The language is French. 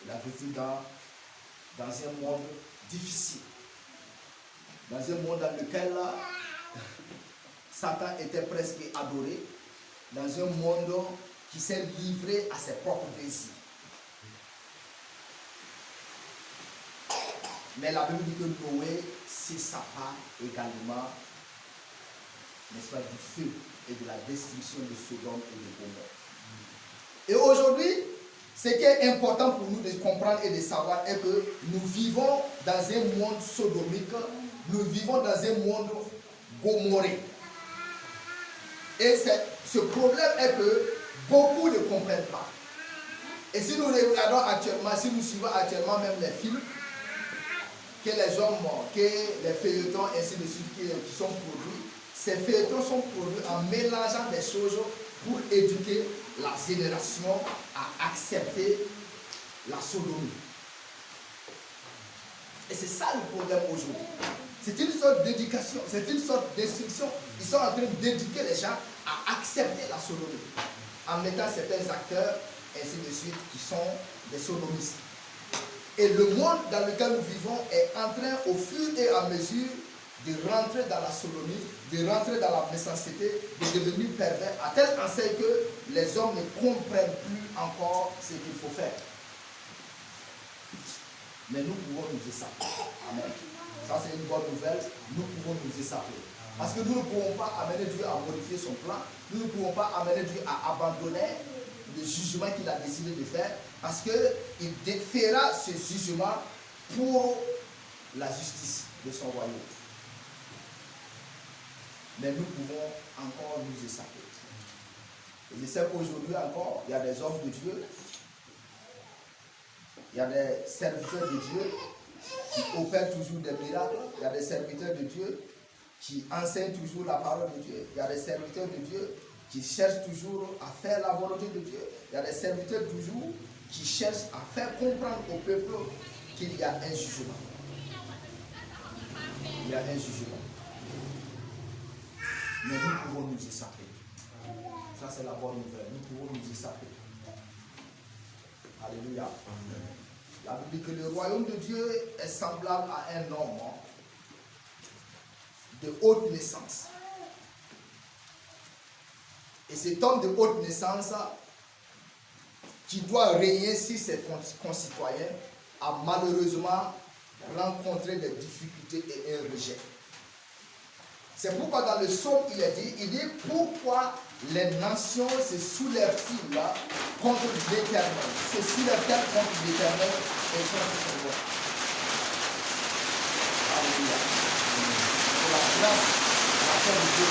Il a vécu dans un monde difficile. Dans un monde dans lequel Satan était presque adoré. Dans un monde qui s'est livré à ses propres désirs. Mais la Bible dit que Noé cessa pas également, n'est-ce pas, du feu et de la destruction de Sodome et de Gomorrhe. Et aujourd'hui, ce qui est important pour nous de comprendre et de savoir est que nous vivons dans un monde sodomique, nous vivons dans un monde gomorrhé. Et ce problème est que beaucoup ne comprennent pas. Et si nous regardons actuellement, si nous suivons actuellement même les films, que les hommes, que les feuilletons, ainsi de suite, qui sont produits, ces feuilletons sont produits en mélangeant des choses pour éduquer la génération à accepter la sodomie. Et c'est ça le problème aujourd'hui. C'est une sorte d'éducation, c'est une sorte d'instruction. Ils sont en train d'éduquer les gens à accepter la sodomie, en mettant certains acteurs, ainsi de suite, qui sont des sodomistes. Et le monde dans lequel nous vivons est en train, au fur et à mesure, de rentrer dans la sodomie, de rentrer dans la méchanceté, de devenir pervers, à telle enseigne que les hommes ne comprennent plus encore ce qu'il faut faire. Mais nous pouvons nous échapper. Amen. Ça, c'est une bonne nouvelle. Nous pouvons nous échapper. Parce que nous ne pouvons pas amener Dieu à modifier son plan. Nous ne pouvons pas amener Dieu à abandonner le jugement qu'il a décidé de faire. Parce qu'il fera ce jugement pour la justice de son royaume. Mais nous pouvons encore nous échapper. Et je sais qu'aujourd'hui encore, il y a des hommes de Dieu, il y a des serviteurs de Dieu qui opèrent toujours des miracles, il y a des serviteurs de Dieu qui enseignent toujours la parole de Dieu, il y a des serviteurs de Dieu qui cherchent toujours à faire la volonté de Dieu, il y a des serviteurs toujours qui cherchent à faire comprendre au peuple qu'il y a un jugement. Il y a un jugement. Mais nous pouvons nous échapper. Ça, c'est la bonne nouvelle. Nous pouvons nous échapper. Alléluia. Amen. La Bible dit que le royaume de Dieu est semblable à un homme de haute naissance. Et cet homme de haute naissance qui doit régner sur ses concitoyens a malheureusement rencontré des difficultés et un rejet. C'est pourquoi dans le psaume, il dit pourquoi les nations se soulèvent-ils contre l'Éternel, se soulèvent-elles contre l'Éternel et contre son roi. Alléluia. Pour la grâce à laquelle Dieu